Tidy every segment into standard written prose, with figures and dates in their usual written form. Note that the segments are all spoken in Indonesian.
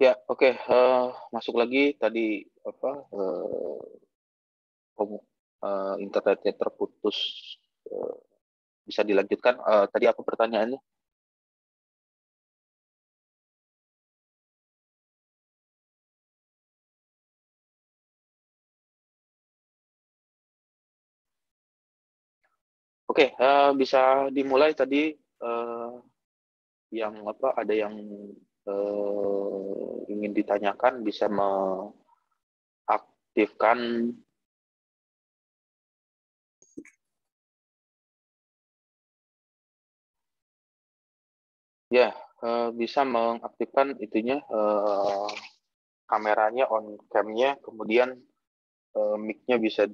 Ya, oke, masuk lagi tadi apa, internetnya terputus, eee, bisa dilanjutkan, tadi apa pertanyaannya? Oke, bisa dimulai tadi, yang apa, ada yang, ingin ditanyakan bisa mengaktifkan ya, bisa mengaktifkan itunya, kameranya, on cam-nya, kemudian, mic-nya bisa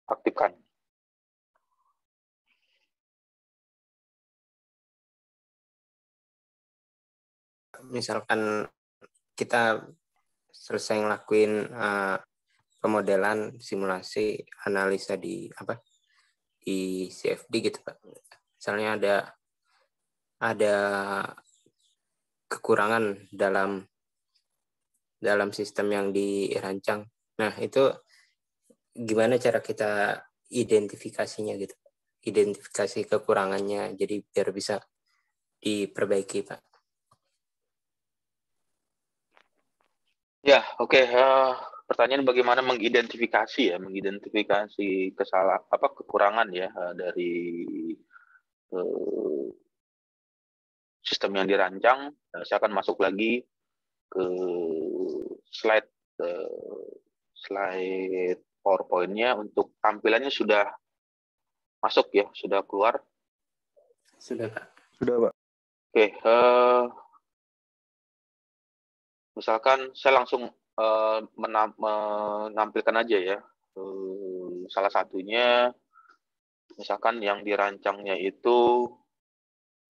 aktifkan. Misalkan kita selesai ngelakuin pemodelan simulasi analisa di CFD gitu Pak. Misalnya ada kekurangan dalam sistem yang dirancang. Nah, itu gimana cara kita identifikasinya gitu? Identifikasi kekurangannya jadi biar bisa diperbaiki, Pak. Ya, oke, pertanyaan bagaimana mengidentifikasi kekurangan ya, dari, eee, sistem yang dirancang. Saya akan masuk lagi ke slide, slide PowerPoint-nya untuk tampilannya sudah masuk ya, sudah keluar? Sudah, Pak. Sudah, Pak. Oke, misalkan saya langsung, menampilkan aja ya, salah satunya misalkan yang dirancangnya itu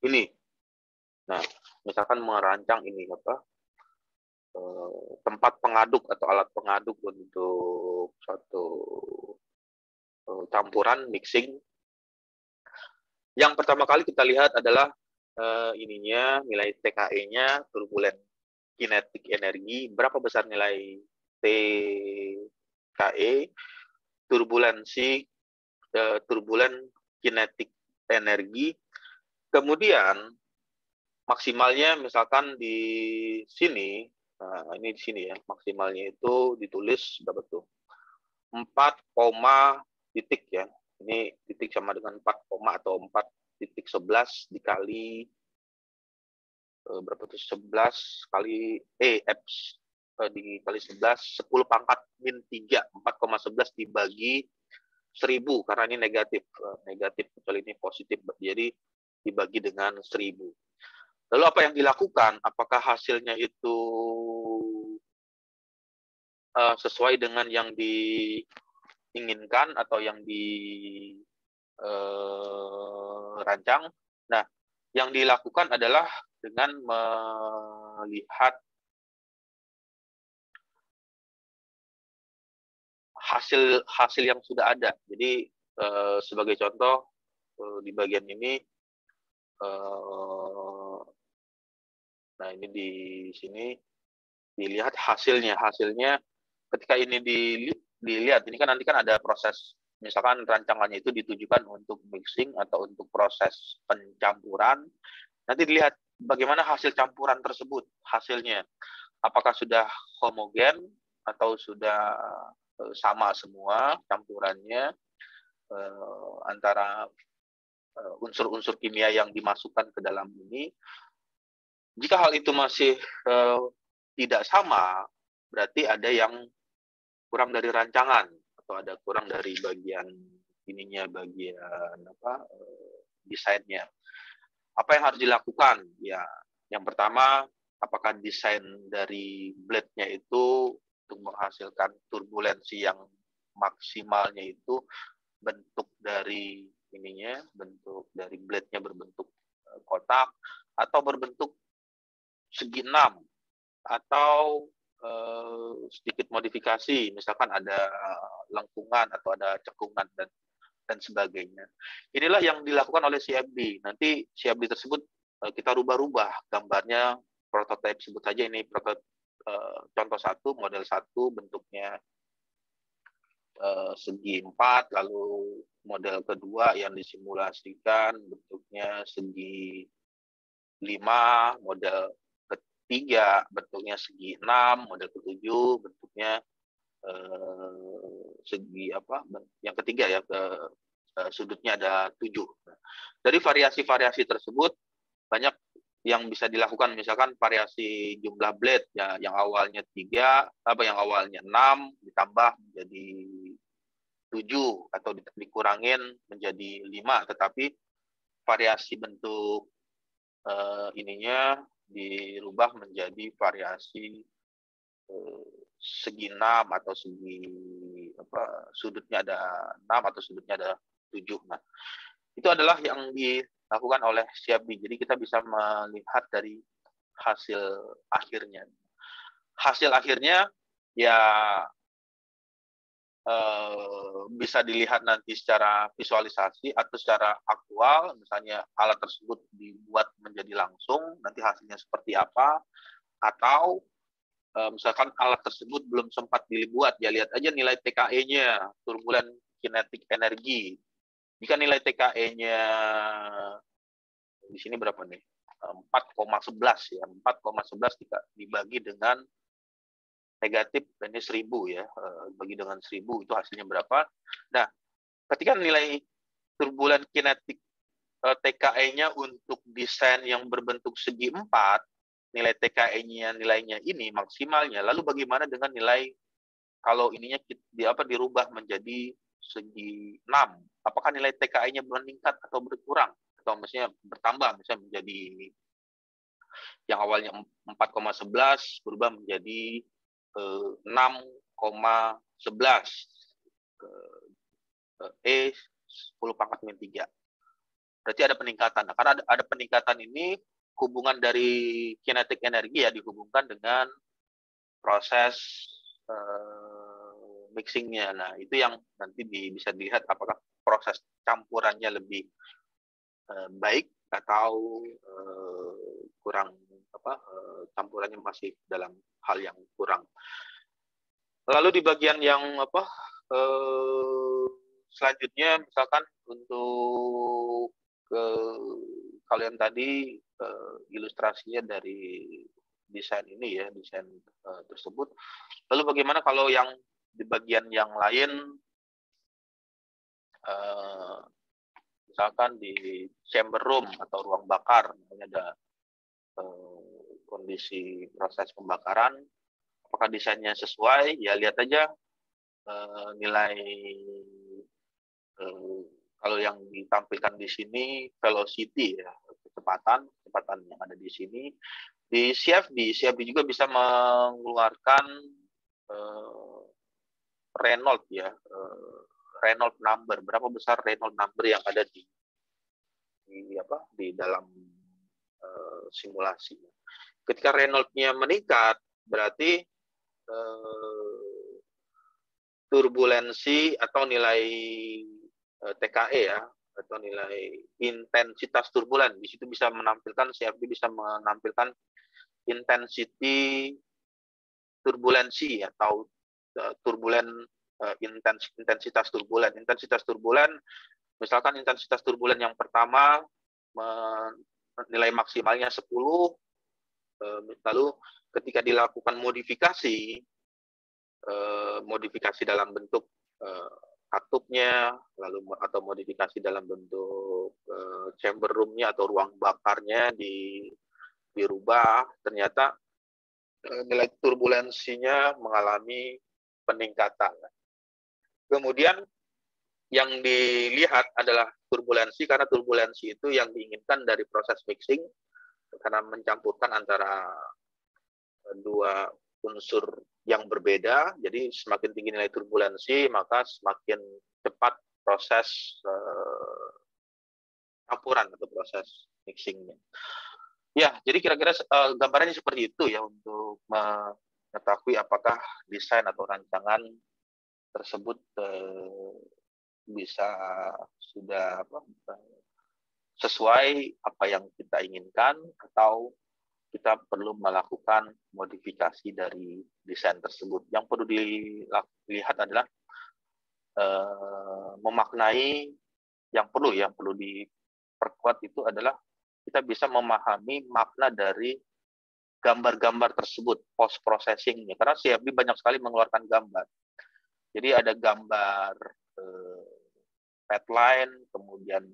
ini. Nah, misalkan merancang ini apa, tempat pengaduk atau alat pengaduk untuk suatu, campuran mixing. Yang pertama kali kita lihat adalah, ininya, nilai TKE-nya, turbulent kinetic energi, berapa besar nilai TKE, turbulensi, turbulent kinetic energi, kemudian maksimalnya misalkan di sini, nah ini di sini ya, maksimalnya itu ditulis berapa tuh? 4, titik ya. Ini titik sama dengan 4, atau 4,11 dikali berapa tuh? 11 kali dikali 11, 10 pangkat min 3, 4,11 dibagi 1000 karena ini negatif, negatif kecuali ini positif. Jadi dibagi dengan 1000. Lalu apa yang dilakukan? Apakah hasilnya itu sesuai dengan yang diinginkan atau yang dirancang? Nah, yang dilakukan adalah dengan melihat hasil yang sudah ada. Jadi sebagai contoh di bagian ini, nah ini di sini dilihat hasilnya. Hasilnya ketika ini dilihat, ini kan nanti kan ada proses, misalkan rancangannya itu ditujukan untuk mixing atau untuk proses pencampuran. Nanti dilihat bagaimana hasil campuran tersebut, hasilnya. Apakah sudah homogen atau sudah sama semua campurannya antara unsur-unsur kimia yang dimasukkan ke dalam ini. Jika hal itu masih tidak sama, berarti ada yang kurang dari rancangan atau ada kurang dari bagian ininya, bagian desainnya. Apa yang harus dilakukan? Ya, yang pertama, apakah desain dari blade-nya itu untuk menghasilkan turbulensi yang maksimalnya itu bentuk dari ininya, bentuk dari blade-nya berbentuk kotak atau berbentuk segi 6 atau sedikit modifikasi, misalkan ada lengkungan atau ada cekungan dan sebagainya. Inilah yang dilakukan oleh CFD. Nanti CFD tersebut kita rubah-rubah gambarnya, prototipe sebut saja ini contoh 1, model 1 bentuknya segi 4, lalu model kedua yang disimulasikan bentuknya segi 5, model ketiga bentuknya segi 6, model ketujuh bentuknya segi apa? Yang ketiga ya, sudutnya ada 7. Dari variasi-variasi tersebut banyak yang bisa dilakukan, misalkan variasi jumlah blade ya, yang awalnya 6 ditambah menjadi 7 atau dikurangin menjadi 5, tetapi variasi bentuk ininya dirubah menjadi variasi segi 6 atau segi sudutnya ada 6 atau sudutnya ada 7. Nah, itu adalah yang dilakukan oleh CFD. Jadi kita bisa melihat dari hasil akhirnya. Hasil akhirnya ya bisa dilihat nanti secara visualisasi atau secara aktual, misalnya alat tersebut dibuat menjadi langsung, nanti hasilnya seperti apa, atau misalkan alat tersebut belum sempat dibuat, ya lihat aja nilai TKE-nya, turbulent kinetic energy. Jika nilai TKE-nya di sini berapa nih? 4,11 ya, 4,11 dibagi dengan negatif, ini 1000 ya, bagi dengan 1000 itu hasilnya berapa. Nah, ketika nilai turbulent kinetic TKE-nya untuk desain yang berbentuk segi 4, nilai TKE-nya nilainya ini maksimalnya, lalu bagaimana dengan nilai kalau ininya dirubah menjadi segi 6? Apakah nilai TKE-nya meningkat atau berkurang? Atau maksudnya bertambah, misalnya menjadi yang awalnya 4,11 berubah menjadi 6,11 E 10 pangkat min 3. Berarti ada peningkatan. Nah, karena ada peningkatan ini, hubungan dari kinetik energi ya dihubungkan dengan proses mixingnya. Nah, itu yang nanti bisa dilihat apakah proses campurannya lebih baik atau kurang, campurannya masih dalam hal yang kurang. Lalu di bagian yang selanjutnya, misalkan untuk kalian tadi ilustrasinya dari desain ini ya, desain tersebut. Lalu bagaimana kalau yang di bagian yang lain, misalkan di chamber room atau ruang bakar, misalnya ada kondisi proses pembakaran, apakah desainnya sesuai? Ya lihat aja nilai kalau yang ditampilkan di sini velocity ya, kecepatan yang ada di sini. Di CFD juga bisa mengeluarkan Reynolds ya, Reynolds number, berapa besar Reynolds number yang ada di dalam simulasi. Ketika Reynolds-nya meningkat, berarti turbulensi atau nilai TKE ya, atau nilai intensitas turbulen. Di situ bisa menampilkan, CFD bisa menampilkan intensity turbulensi atau intensitas turbulen. Intensitas turbulen, misalkan intensitas turbulen yang pertama nilai maksimalnya 10, lalu ketika dilakukan modifikasi dalam bentuk katupnya, lalu atau modifikasi dalam bentuk chamber room-nya atau ruang bakarnya dirubah, ternyata nilai turbulensinya mengalami peningkatan. Kemudian yang dilihat adalah turbulensi, karena turbulensi itu yang diinginkan dari proses mixing, karena mencampurkan antara dua unsur yang berbeda. Jadi semakin tinggi nilai turbulensi, maka semakin cepat proses campuran atau proses mixingnya. Ya, jadi kira-kira gambarannya seperti itu ya, untuk mengetahui apakah desain atau rancangan tersebut bisa sudah sesuai apa yang kita inginkan, atau kita perlu melakukan modifikasi dari desain tersebut. Yang perlu dilihat adalah memaknai, yang perlu diperkuat itu adalah kita bisa memahami makna dari gambar-gambar tersebut, post processingnya, karena CFD banyak sekali mengeluarkan gambar. Jadi ada gambar pathline, kemudian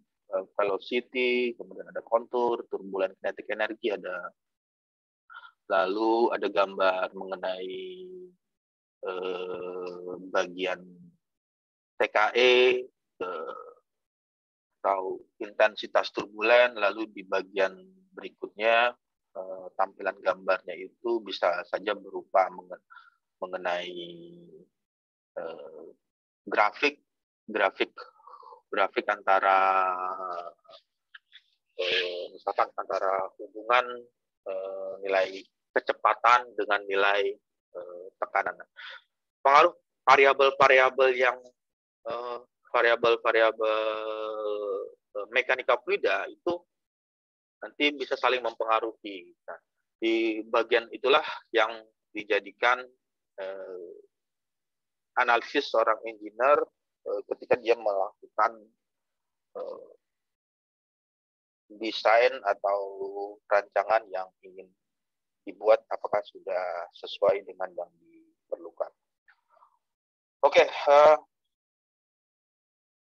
velocity, kemudian ada kontur, turbulent kinetic energy, lalu ada gambar mengenai bagian TKE atau intensitas turbulen, lalu di bagian berikutnya tampilan gambarnya itu bisa saja berupa mengenai grafik antara misalkan antara hubungan nilai kecepatan dengan nilai tekanan. Pengaruh variabel-variabel yang variabel-variabel mekanika fluida itu nanti bisa saling mempengaruhi. Nah, di bagian itulah yang dijadikan analisis seorang engineer ketika dia melakukan desain atau rancangan yang ingin dibuat, apakah sudah sesuai dengan yang diperlukan. Oke,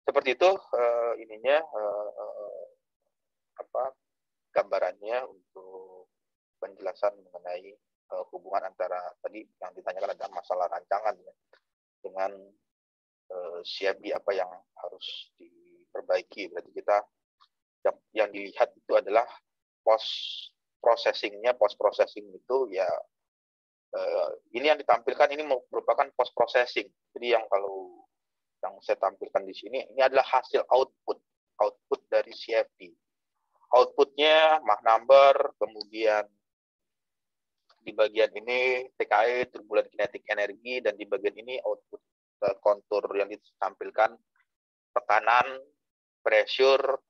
seperti itu ininya gambarannya untuk penjelasan mengenai hubungan antara tadi yang ditanyakan ada masalah rancangan ya, dengan CFD apa yang harus diperbaiki. Berarti kita yang dilihat itu adalah post processing itu ya ini yang ditampilkan ini merupakan post processing. Jadi yang kalau yang saya tampilkan di sini ini adalah hasil output dari CFD. Outputnya Mach number, kemudian di bagian ini TKE, turbulent kinetic energy, dan di bagian ini output kontur yang ditampilkan tekanan, pressure,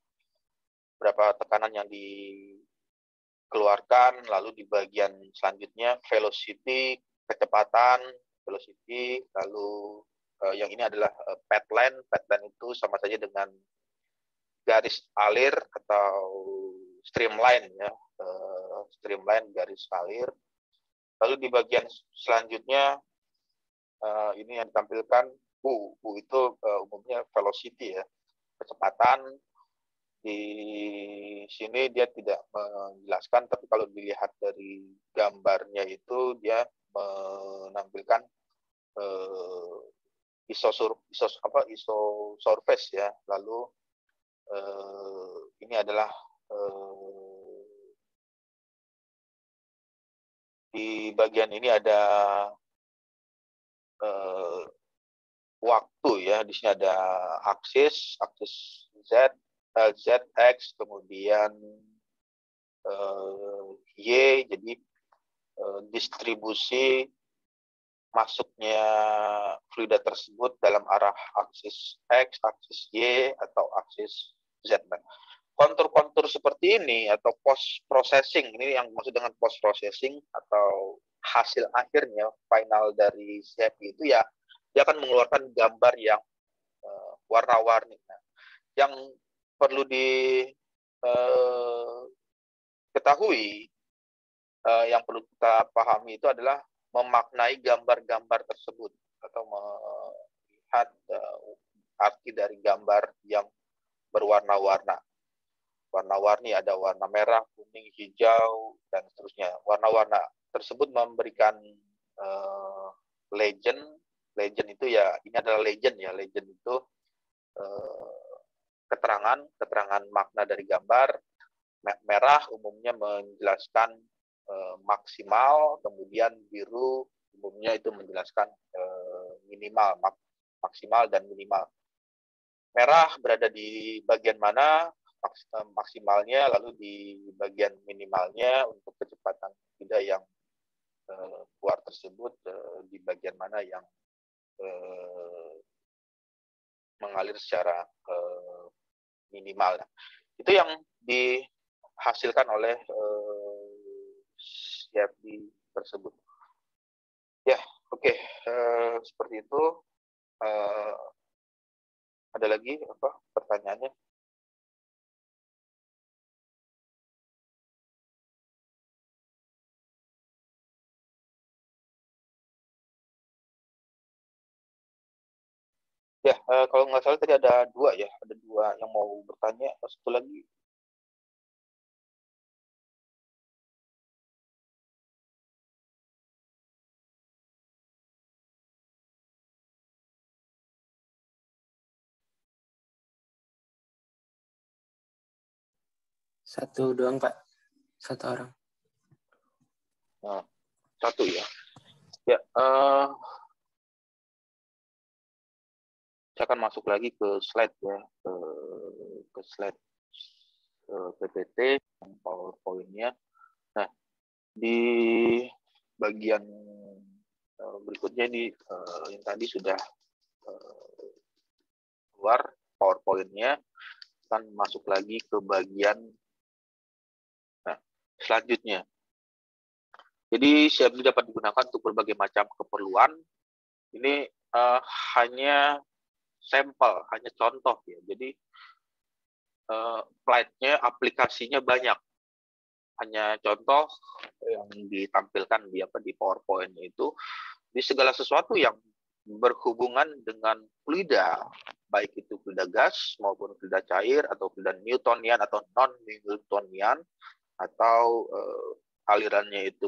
berapa tekanan yang dikeluarkan, lalu di bagian selanjutnya velocity, kecepatan, velocity, lalu yang ini adalah pathline itu sama saja dengan garis alir atau streamline ya, streamline garis alir. Lalu di bagian selanjutnya ini yang ditampilkan U itu umumnya velocity ya, kecepatan. Di sini dia tidak menjelaskan, tapi kalau dilihat dari gambarnya itu dia menampilkan isosurface ya. Lalu ini adalah di bagian ini ada waktu ya. Di sini ada aksis Z, ZX, kemudian Y, jadi distribusi masuknya fluida tersebut dalam arah aksis X, aksis Y, atau aksis Z. Kontur-kontur seperti ini atau post processing, ini yang maksud dengan post processing atau hasil akhirnya final dari CFD itu ya dia akan mengeluarkan gambar yang warna-warni. Nah, yang perlu diketahui, yang perlu kita pahami itu adalah memaknai gambar-gambar tersebut atau melihat arti dari gambar yang berwarna-warna. Warna-warni ada warna merah, kuning, hijau, dan seterusnya. Warna-warna tersebut memberikan legend. Legend itu ya, ini adalah legend ya. Legend itu keterangan makna dari gambar. Merah umumnya menjelaskan maksimal, kemudian biru umumnya itu menjelaskan minimal, maksimal dan minimal. Merah berada di bagian mana maksimalnya, lalu di bagian minimalnya untuk kecepatan fluida yang keluar tersebut di bagian mana yang mengalir secara minimal. Itu yang dihasilkan oleh CFD tersebut. Ya, oke. Seperti itu. Ada lagi apa pertanyaannya? Ya, kalau nggak salah tadi ada dua ya, ada dua yang mau bertanya. Satu lagi. Satu doang, Pak. Satu orang. Nah, satu ya. Ya, saya akan masuk lagi ke slide ya, ke slide PPT, PowerPoint-nya. Nah, di bagian berikutnya ini yang tadi sudah keluar PowerPoint-nya, akan masuk lagi ke bagian selanjutnya. Jadi CFD dapat digunakan untuk berbagai macam keperluan. Ini hanya sampel, hanya contoh ya. Jadi slide-nya, aplikasinya banyak. Hanya contoh yang ditampilkan di PowerPoint itu di segala sesuatu yang berhubungan dengan fluida, baik itu fluida gas maupun fluida cair atau fluida Newtonian atau non-Newtonian, atau alirannya itu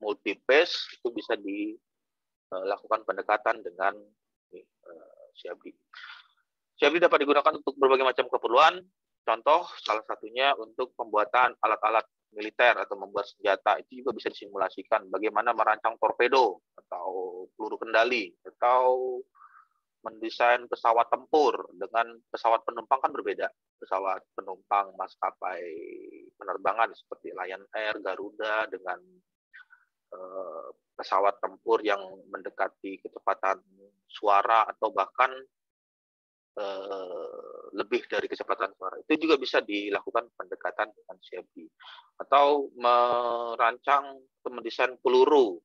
multi-phase, itu bisa dilakukan pendekatan dengan CFD. CFD dapat digunakan untuk berbagai macam keperluan. Contoh, salah satunya untuk pembuatan alat-alat militer atau membuat senjata. Itu juga bisa disimulasikan. Bagaimana merancang torpedo atau peluru kendali, atau mendesain pesawat tempur. Dengan pesawat penumpang kan berbeda. Pesawat penumpang maskapai penerbangan seperti Lion Air, Garuda, dengan pesawat tempur yang mendekati kecepatan suara atau bahkan lebih dari kecepatan suara. Itu juga bisa dilakukan pendekatan dengan CFD. Atau merancang atau mendesain peluru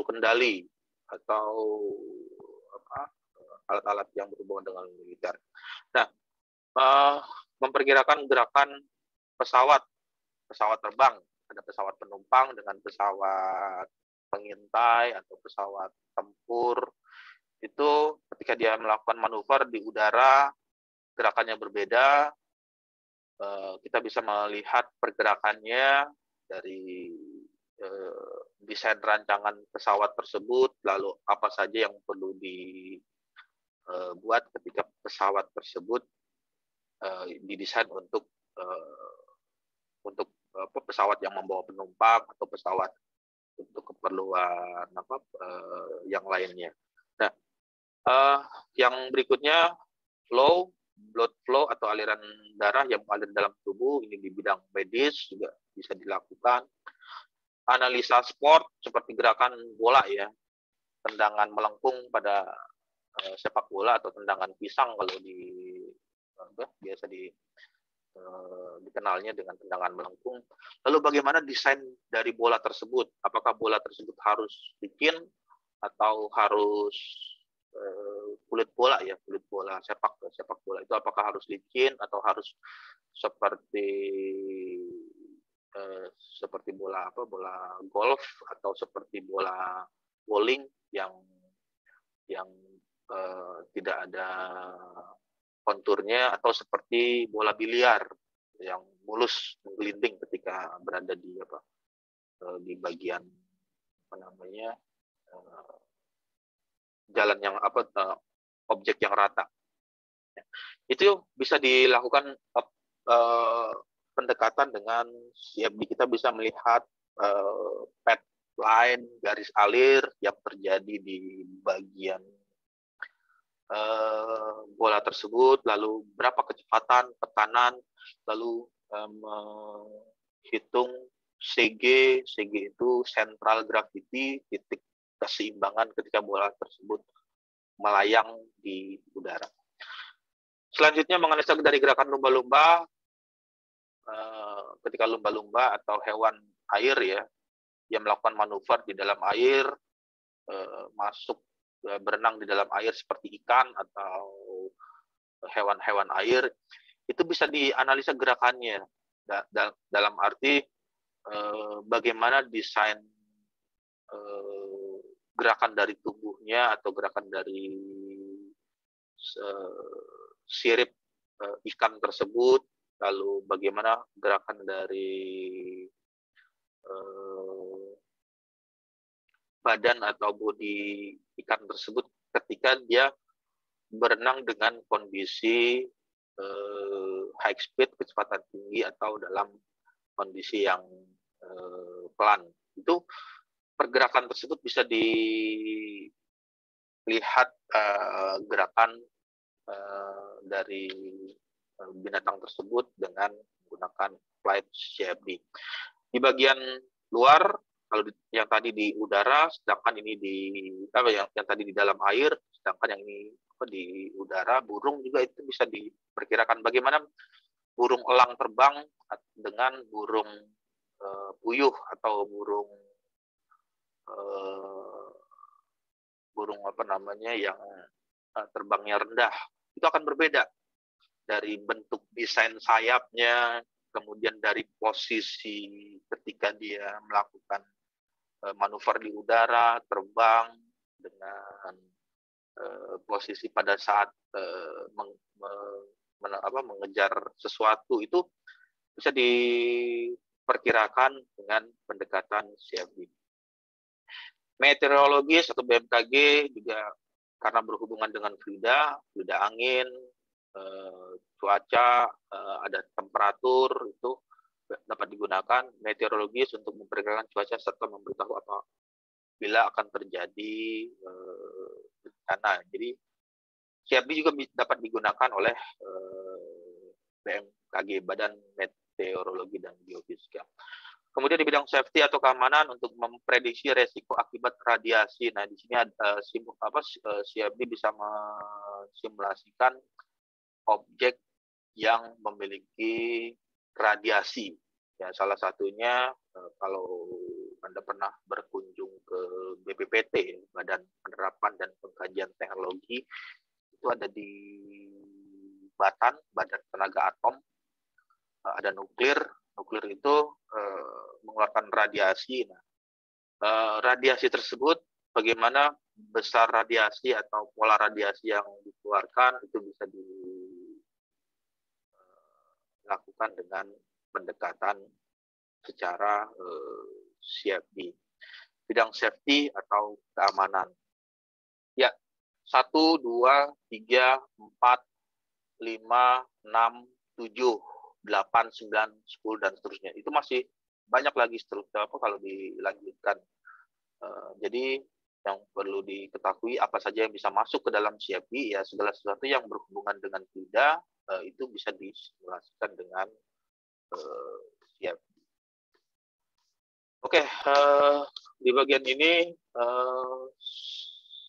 kendali, atau alat-alat yang berhubungan dengan militer. Nah, memperkirakan gerakan pesawat terbang. Ada pesawat penumpang dengan pesawat pengintai atau pesawat tempur. Itu ketika dia melakukan manuver di udara, gerakannya berbeda. Kita bisa melihat pergerakannya dari desain rancangan pesawat tersebut, lalu apa saja yang perlu dibuat ketika pesawat tersebut didesain untuk pesawat yang membawa penumpang atau pesawat untuk keperluan yang lainnya. Nah, yang berikutnya blood flow atau aliran darah yang mengalir dalam tubuh, ini di bidang medis juga bisa dilakukan. Analisa sport seperti gerakan bola ya, tendangan melengkung pada sepak bola atau tendangan pisang kalau biasa dikenalnya dengan tendangan melengkung. Lalu bagaimana desain dari bola tersebut? Apakah bola tersebut harus licin atau harus kulit bola sepak bola itu apakah harus licin atau harus seperti bola golf atau seperti bola bowling yang tidak ada konturnya, atau seperti bola biliar yang mulus menggelinding ketika berada di bagian jalan yang objek yang rata. Itu bisa dilakukan pendekatan dengan CFD. Kita bisa melihat path line, garis alir yang terjadi di bagian bola tersebut, lalu berapa kecepatan, tekanan, lalu hitung CG itu central gravity, titik keseimbangan ketika bola tersebut melayang di udara. Selanjutnya menganalisa dari gerakan lumba-lumba, ketika lumba-lumba atau hewan air ya yang melakukan manuver di dalam air, masuk berenang di dalam air seperti ikan atau hewan-hewan air, itu bisa dianalisa gerakannya dalam arti bagaimana desain gerakan dari tubuhnya atau gerakan dari sirip ikan tersebut, lalu bagaimana gerakan dari badan atau bodi ikan tersebut ketika dia berenang dengan kondisi high speed, kecepatan tinggi, atau dalam kondisi yang pelan. Itu pergerakan tersebut bisa dilihat gerakan dari binatang tersebut dengan menggunakan flight CFD. Di bagian luar, kalau yang tadi di udara, sedangkan ini yang tadi di dalam air, sedangkan yang ini di udara, burung juga itu bisa diperkirakan bagaimana burung elang terbang dengan burung puyuh atau burung yang terbangnya rendah. Itu akan berbeda dari bentuk desain sayapnya, kemudian dari posisi ketika dia melakukan manuver di udara, terbang dengan posisi pada saat mengejar sesuatu, itu bisa diperkirakan dengan pendekatan CFD. Meteorologis atau BMKG juga karena berhubungan dengan fluida angin, cuaca, ada temperatur, itu dapat digunakan meteorologis untuk memperkirakan cuaca serta memberitahu apabila akan terjadi bencana. Jadi CFD juga dapat digunakan oleh BMKG, Badan Meteorologi dan Geofisika. Kemudian di bidang safety atau keamanan untuk memprediksi resiko akibat radiasi. Nah, di sini ada CFD bisa mensimulasikan objek yang memiliki radiasi. Ya, salah satunya kalau Anda pernah berkunjung ke BPPT, Badan Penerapan dan Pengkajian Teknologi, itu ada di Batan, Badan Tenaga Atom, ada nuklir. Nuklir itu mengeluarkan radiasi. Nah, radiasi tersebut, bagaimana besar radiasi atau pola radiasi yang dikeluarkan, itu bisa dilakukan dengan pendekatan secara CFD. Bidang safety atau keamanan. Ya, 1, 2, 3, 4, 5, 6, 7, 8, 9, 10, dan seterusnya. Itu masih banyak lagi seterusnya kalau dilanjutkan. Jadi yang perlu diketahui apa saja yang bisa masuk ke dalam CFD, ya segala sesuatu yang berhubungan dengan fluida itu bisa disimulasikan dengan CFD. Oke, di bagian ini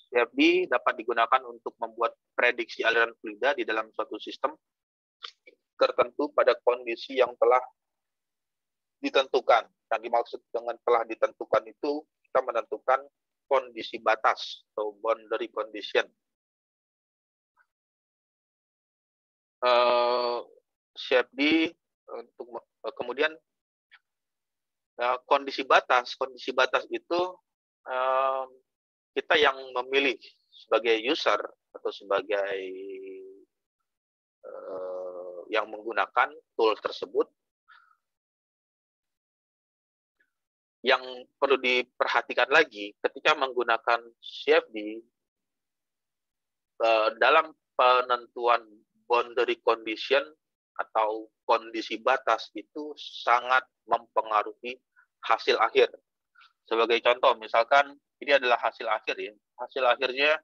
CFD dapat digunakan untuk membuat prediksi aliran fluida di dalam suatu sistem tertentu pada kondisi yang telah ditentukan. Yang dimaksud dengan telah ditentukan itu, kita menentukan kondisi batas atau boundary condition. CFD untuk kemudian kondisi batas itu kita yang memilih sebagai user atau sebagai yang menggunakan tool tersebut. Yang perlu diperhatikan lagi ketika menggunakan CFD, dalam penentuan boundary condition atau kondisi batas itu sangat mempengaruhi hasil akhir. Sebagai contoh, misalkan ini adalah hasil akhir ya. Hasil akhirnya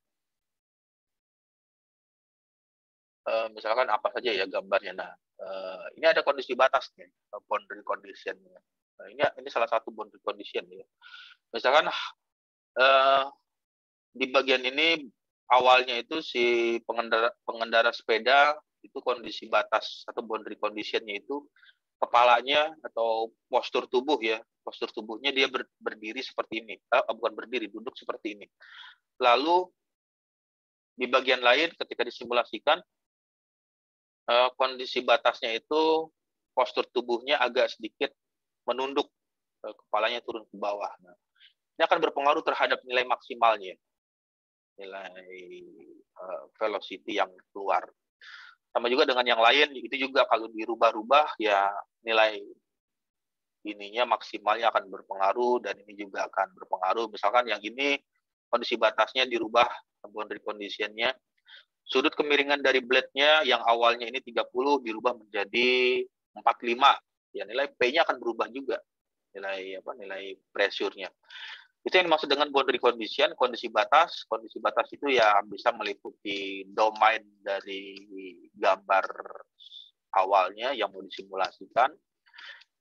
misalkan apa saja ya gambarnya. Nah, ini ada kondisi batasnya, boundary condition-nya. Nah, ini salah satu boundary condition ya. Misalkan di bagian ini awalnya itu si pengendara sepeda itu kondisi batas atau boundary condition-nya itu kepalanya atau postur tubuh ya, postur tubuhnya dia berdiri seperti ini, bukan berdiri, duduk seperti ini. Lalu di bagian lain ketika disimulasikan, kondisi batasnya itu postur tubuhnya agak sedikit menunduk, kepalanya turun ke bawah. Nah, ini akan berpengaruh terhadap nilai maksimalnya, nilai velocity yang keluar. Sama juga dengan yang lain, itu juga kalau dirubah-rubah ya nilai ininya maksimalnya akan berpengaruh, dan ini juga akan berpengaruh. Misalkan yang ini kondisi batasnya dirubah, boundary condition-nya, sudut kemiringan dari blade-nya yang awalnya ini 30 dirubah menjadi 45, ya nilai P-nya akan berubah juga, nilai pressure-nya. Itu yang dimaksud dengan boundary condition, kondisi batas. Kondisi batas itu ya bisa meliputi domain dari gambar awalnya yang mau disimulasikan.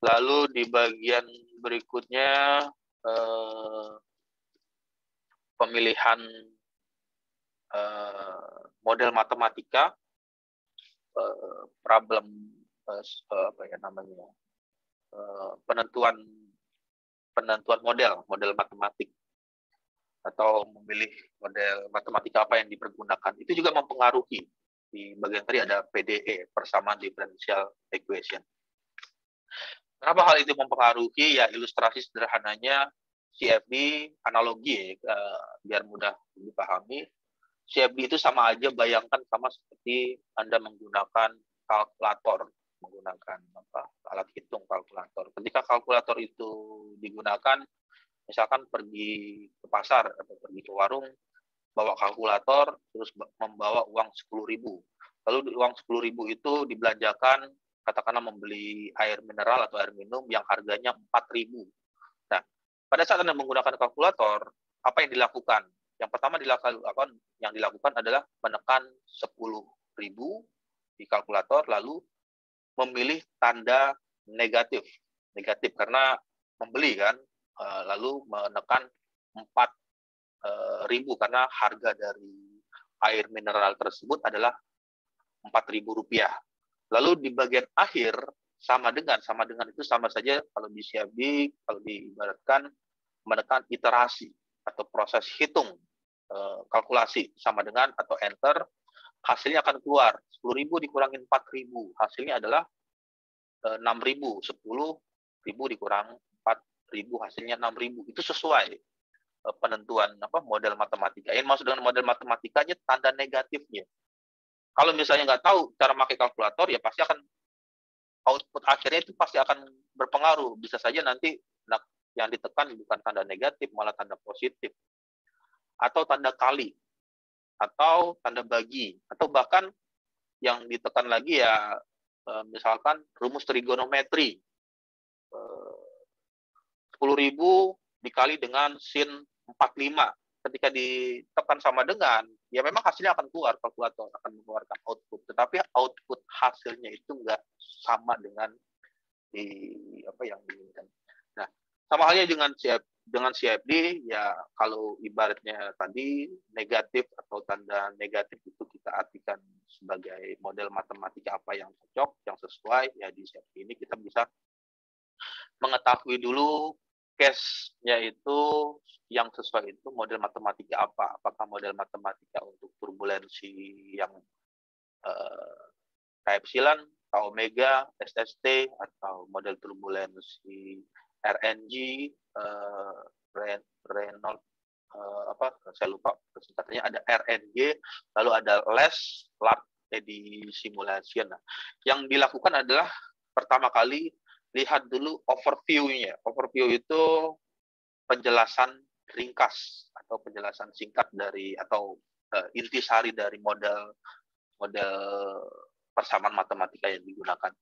Lalu di bagian berikutnya pemilihan model matematika, problem penentuan model matematik, atau memilih model matematika apa yang dipergunakan. Itu juga mempengaruhi. Di bagian tadi ada PDE, persamaan differential equation. Kenapa hal itu mempengaruhi? Ya ilustrasi sederhananya CFD analogi, biar mudah dipahami. CFD itu sama aja, bayangkan sama seperti Anda menggunakan kalkulator, menggunakan alat hitung kalkulator. Ketika kalkulator itu digunakan, misalkan pergi ke pasar atau pergi ke warung, bawa kalkulator, terus membawa uang 10.000. Lalu uang 10.000 itu dibelanjakan, katakanlah membeli air mineral atau air minum yang harganya 4.000. Nah, pada saat Anda menggunakan kalkulator, apa yang dilakukan? Yang pertama dilakukan adalah menekan 10.000 di kalkulator, lalu memilih tanda negatif karena membeli kan, lalu menekan 4.000 karena harga dari air mineral tersebut adalah Rp4.000. Lalu di bagian akhir sama dengan itu sama saja kalau di CFD, kalau diibaratkan menekan iterasi atau proses hitung kalkulasi sama dengan atau enter, hasilnya akan keluar 10.000 dikurangin 4.000, hasilnya adalah 6.000. 10.000 dikurang 4.000, hasilnya 6.000. Itu sesuai penentuan model matematika. Yang maksud dengan model matematikanya tanda negatifnya. Kalau misalnya nggak tahu cara pakai kalkulator, ya pasti akan output akhirnya itu pasti akan berpengaruh. Bisa saja nanti yang ditekan bukan tanda negatif, malah tanda positif, atau tanda kali, atau tanda bagi, atau bahkan yang ditekan lagi ya misalkan rumus trigonometri, 10.000 dikali dengan sin 45. Ketika ditekan sama dengan, ya memang hasilnya akan keluar, kalkulator akan mengeluarkan output, tetapi output hasilnya itu nggak sama dengan yang diinginkan. Nah, sama halnya dengan CFD, ya kalau ibaratnya tadi negatif atau tanda negatif itu kita artikan sebagai model matematika apa yang cocok, yang sesuai, ya di CFD ini kita bisa mengetahui dulu case-nya itu yang sesuai itu model matematika apa. Apakah model matematika untuk turbulensi yang epsilon, omega, SST, atau model turbulensi RNG, Reynolds, saya lupa singkatannya, ada RNG, lalu ada less large eddy simulation. Nah, yang dilakukan adalah pertama kali lihat dulu overview-nya. Overview itu penjelasan ringkas atau penjelasan singkat dari atau intisari dari model persamaan matematika yang digunakan.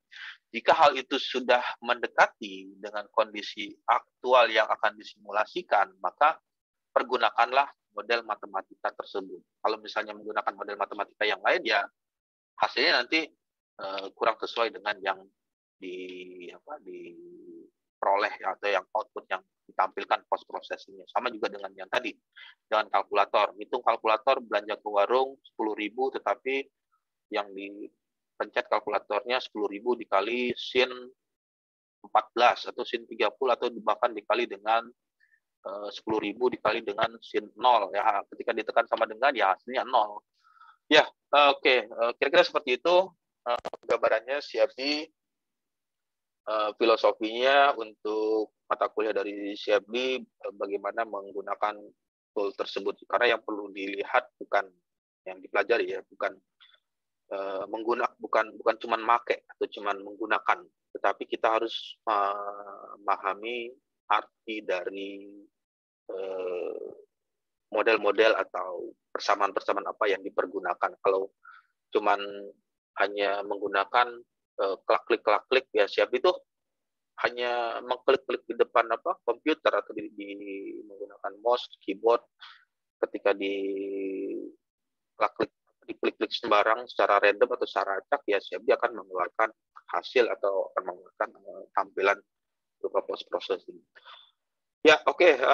Jika hal itu sudah mendekati dengan kondisi aktual yang akan disimulasikan, maka pergunakanlah model matematika tersebut. Kalau misalnya menggunakan model matematika yang lain, ya hasilnya nanti kurang sesuai dengan yang diperoleh atau yang output yang ditampilkan post processingnya. Sama juga dengan yang tadi, dengan kalkulator. Hitung kalkulator belanja ke warung 10.000, tetapi yang dipencet kalkulatornya 10.000 dikali sin 14 atau sin 30 atau bahkan dikali dengan 10.000 dikali dengan sin 0 ya. Ketika ditekan sama dengan ya hasilnya 0. Ya, oke. Kira-kira seperti itu gambarannya CFD. Filosofinya untuk mata kuliah dari CFD bagaimana menggunakan tool tersebut, karena yang perlu dilihat bukan yang dipelajari ya, bukan bukan cuma make atau cuma menggunakan, tetapi kita harus memahami arti dari model-model atau persamaan-persamaan apa yang dipergunakan. Kalau cuman hanya menggunakan klik ya siap itu hanya mengklik-klik di depan komputer atau di menggunakan mouse, keyboard, ketika diklik-klik sembarang secara random atau secara acak ya siap dia akan mengeluarkan hasil atau akan mengeluarkan tampilan berupa post processing. Ya, oke.